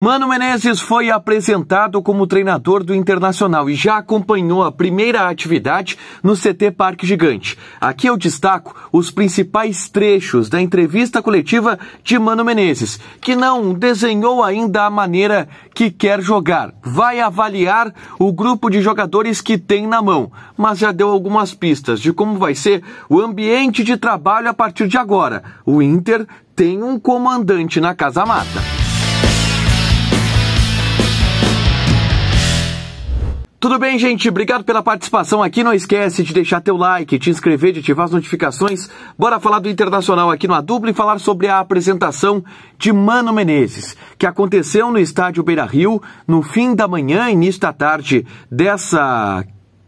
Mano Menezes foi apresentado como treinador do Internacional e já acompanhou a primeira atividade no CT Parque Gigante. Aqui eu destaco os principais trechos da entrevista coletiva de Mano Menezes, que não desenhou ainda a maneira que quer jogar. Vai avaliar o grupo de jogadores que tem na mão, mas já deu algumas pistas de como vai ser o ambiente de trabalho a partir de agora. O Inter tem um comandante na Casa Mata. Tudo bem, gente? Obrigado pela participação aqui. Não esquece de deixar teu like, te inscrever, de ativar as notificações. Bora falar do Internacional aqui no A Dupla e falar sobre a apresentação de Mano Menezes, que aconteceu no estádio Beira-Rio no fim da manhã, início da tarde dessa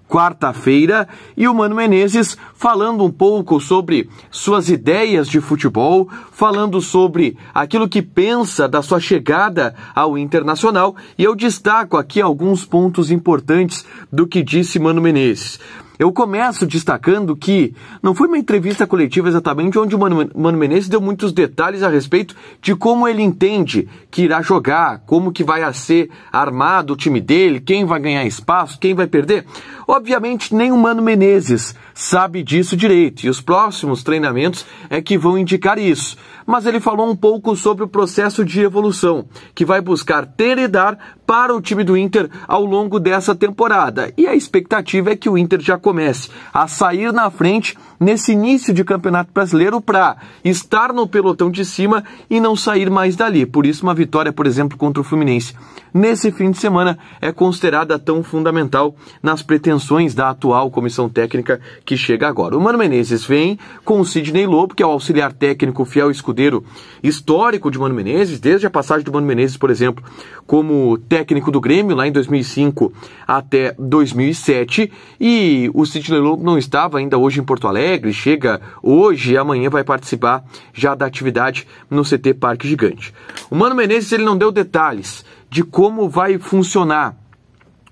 quarta-feira, e o Mano Menezes falando um pouco sobre suas ideias de futebol, falando sobre aquilo que pensa da sua chegada ao Internacional, e eu destaco aqui alguns pontos importantes do que disse Mano Menezes. Eu começo destacando que não foi uma entrevista coletiva exatamente onde o Mano Menezes deu muitos detalhes a respeito de como ele entende que irá jogar, como que vai ser armado o time dele, quem vai ganhar espaço, quem vai perder. Obviamente nem o Mano Menezes sabe disso direito e os próximos treinamentos é que vão indicar isso. Mas ele falou um pouco sobre o processo de evolução que vai buscar ter e dar para o time do Inter ao longo dessa temporada. E a expectativa é que o Inter já comece a sair na frente nesse início de Campeonato Brasileiro para estar no pelotão de cima e não sair mais dali. Por isso uma vitória, por exemplo, contra o Fluminense nesse fim de semana é considerada tão fundamental nas pretensões da atual comissão técnica que chega agora. O Mano Menezes vem com o Sidney Lobo, que é o auxiliar técnico fiel escudeiro histórico de Mano Menezes, desde a passagem do Mano Menezes, por exemplo, como técnico do Grêmio lá em 2005 até 2007, e o Sidney Lobo não estava ainda hoje em Porto Alegre, chega hoje e amanhã vai participar já da atividade no CT Parque Gigante. O Mano Menezes ele não deu detalhes de como vai funcionar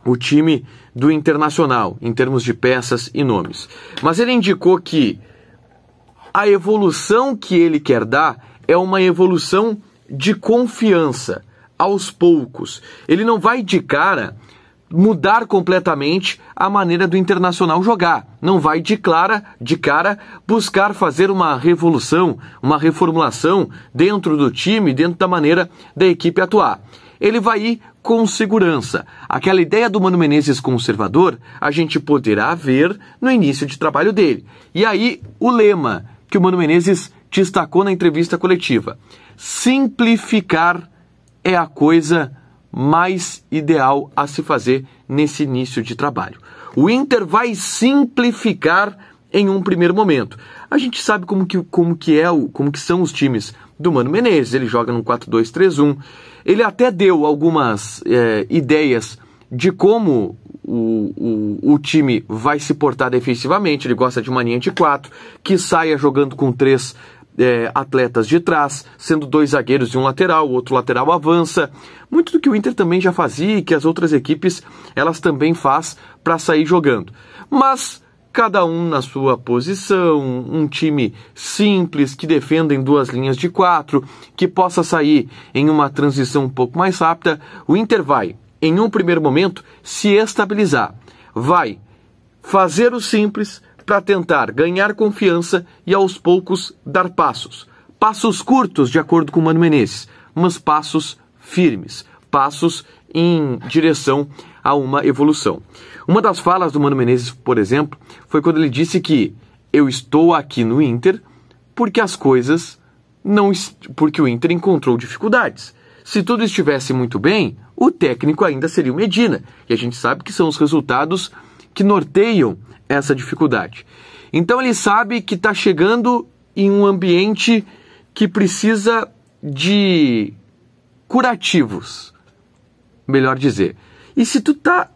o time do Internacional em termos de peças e nomes, mas ele indicou que a evolução que ele quer dar é uma evolução de confiança, aos poucos. Ele não vai de cara mudar completamente a maneira do Internacional jogar. Não vai de cara buscar fazer uma revolução, uma reformulação dentro do time, dentro da maneira da equipe atuar. Ele vai ir com segurança. Aquela ideia do Mano Menezes conservador, a gente poderá ver no início de trabalho dele. E aí, o lema que o Mano Menezes destacou na entrevista coletiva: simplificar é a coisa mais ideal a se fazer nesse início de trabalho. O Inter vai simplificar em um primeiro momento. A gente sabe como que são os times do Mano Menezes. Ele joga no 4-2-3-1. Ele até deu algumas ideias de como o time vai se portar defensivamente. Ele gosta de uma linha de 4, que saia jogando com 3 atletas de trás, sendo 2 zagueiros e um lateral, o outro lateral avança. Muito do que o Inter também já fazia e que as outras equipes elas também faz para sair jogando. Mas cada um na sua posição, um time simples, que defenda em 2 linhas de 4, que possa sair em uma transição um pouco mais rápida. O Inter vai, em um primeiro momento, se estabilizar. Vai fazer o simples para tentar ganhar confiança e aos poucos dar passos. Passos curtos, de acordo com o Mano Menezes, mas passos firmes, passos em direção a uma evolução. Uma das falas do Mano Menezes, por exemplo, foi quando ele disse que eu estou aqui no Inter porque porque o Inter encontrou dificuldades. Se tudo estivesse muito bem, o técnico ainda seria o Medina. E a gente sabe que são os resultados que norteiam essa dificuldade. Então ele sabe que está chegando em um ambiente que precisa de curativos, melhor dizer. E se tu tá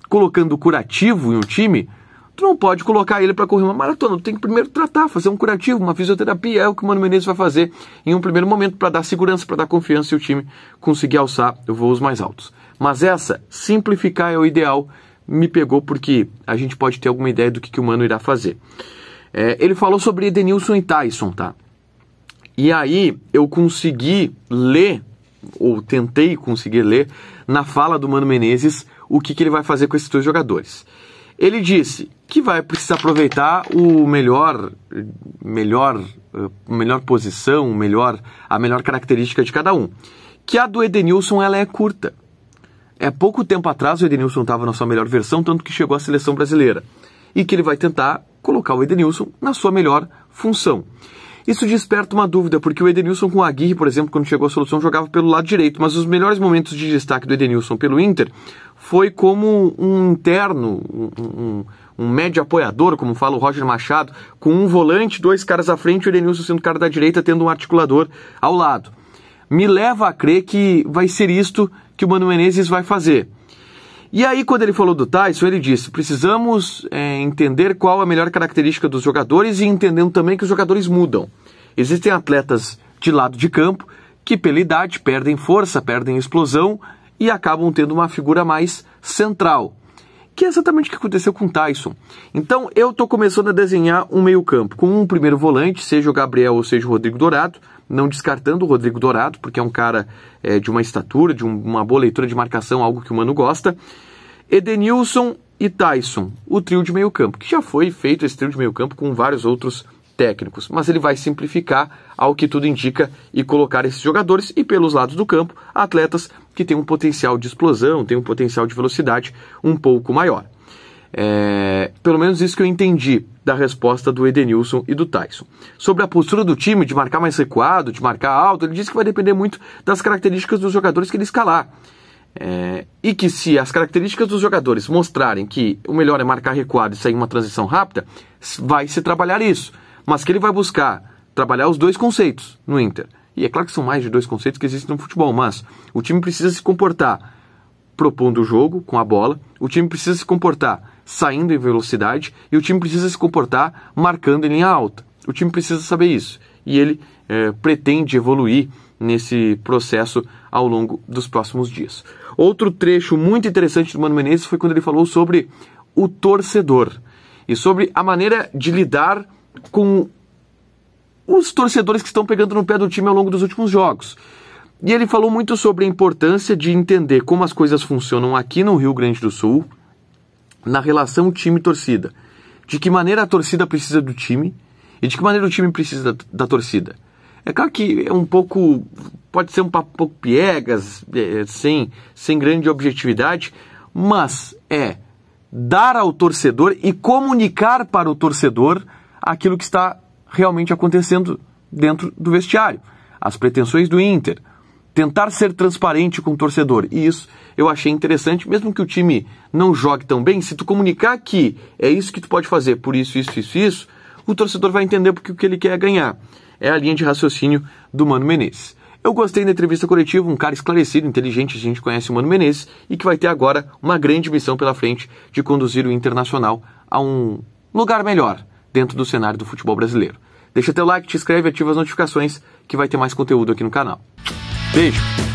colocando curativo em um time, tu não pode colocar ele para correr uma maratona. Tu tem que primeiro tratar, fazer um curativo, uma fisioterapia. É o que o Mano Menezes vai fazer em um primeiro momento para dar segurança, para dar confiança e o time conseguir alçar voos mais altos. Mas simplificar é o ideal. Me pegou porque a gente pode ter alguma ideia do que o Mano irá fazer. Ele falou sobre Edenilson e Taison, tá? E aí eu consegui ler ou tentei conseguir ler, na fala do Mano Menezes, o que ele vai fazer com esses dois jogadores. Ele disse que vai precisar aproveitar o melhor posição, a melhor característica de cada um. Que a do Edenilson, ela é curta. Pouco tempo atrás o Edenilson estava na sua melhor versão, tanto que chegou à seleção brasileira. E que ele vai tentar colocar o Edenilson na sua melhor função. Isso desperta uma dúvida, porque o Edenilson com o Aguirre, por exemplo, quando chegou à solução, jogava pelo lado direito, mas os melhores momentos de destaque do Edenilson pelo Inter foi como um interno, um médio apoiador, como fala o Roger Machado, com um volante, dois caras à frente, o Edenilson sendo cara da direita, tendo um articulador ao lado. Me leva a crer que vai ser isto que o Mano Menezes vai fazer. E aí, quando ele falou do Taison, ele disse, precisamos entender qual a melhor característica dos jogadores e entendendo também que os jogadores mudam. Existem atletas de lado de campo que, pela idade, perdem força, perdem explosão e acabam tendo uma figura mais central, que é exatamente o que aconteceu com o Taison. Então, eu estou começando a desenhar um meio-campo com um primeiro volante, seja o Gabriel ou seja o Rodrigo Dourado, não descartando o Rodrigo Dourado, porque é um cara de uma estatura, de uma boa leitura de marcação, algo que o Mano gosta. Edenilson e Taison, o trio de meio campo, que já foi feito esse trio de meio campo com vários outros técnicos, mas ele vai simplificar ao que tudo indica e colocar esses jogadores e pelos lados do campo, atletas que têm um potencial de explosão, têm um potencial de velocidade um pouco maior. Pelo menos isso que eu entendi da resposta do Edenilson e do Taison. Sobre a postura do time, de marcar mais recuado, de marcar alto, ele disse que vai depender muito das características dos jogadores que ele escalar. E que se as características dos jogadores mostrarem que o melhor é marcar recuado e sair uma transição rápida, vai se trabalhar isso. Mas que ele vai buscar trabalhar os dois conceitos no Inter. E é claro que são mais de dois conceitos que existem no futebol, mas o time precisa se comportar propondo o jogo com a bola, o time precisa se comportar saindo em velocidade e o time precisa se comportar marcando em linha alta. O time precisa saber isso e ele pretende evoluir nesse processo ao longo dos próximos dias. Outro trecho muito interessante do Mano Menezes foi quando ele falou sobre o torcedor e sobre a maneira de lidar com os torcedores que estão pegando no pé do time ao longo dos últimos jogos. E ele falou muito sobre a importância de entender como as coisas funcionam aqui no Rio Grande do Sul, na relação time-torcida. De que maneira a torcida precisa do time e de que maneira o time precisa da torcida. É claro que é um pouco, pode ser um papo um pouco piegas, sem grande objetividade, mas é dar ao torcedor e comunicar para o torcedor aquilo que está realmente acontecendo dentro do vestiário. As pretensões do Inter. Tentar ser transparente com o torcedor. E isso eu achei interessante, mesmo que o time não jogue tão bem, se tu comunicar que é isso que tu pode fazer, por isso, o torcedor vai entender porque o que ele quer é ganhar. É a linha de raciocínio do Mano Menezes. Eu gostei da entrevista coletiva, um cara esclarecido, inteligente, a gente conhece o Mano Menezes, e que vai ter agora uma grande missão pela frente de conduzir o Internacional a um lugar melhor dentro do cenário do futebol brasileiro. Deixa teu like, te inscreve, ativa as notificações, que vai ter mais conteúdo aqui no canal. Beijo!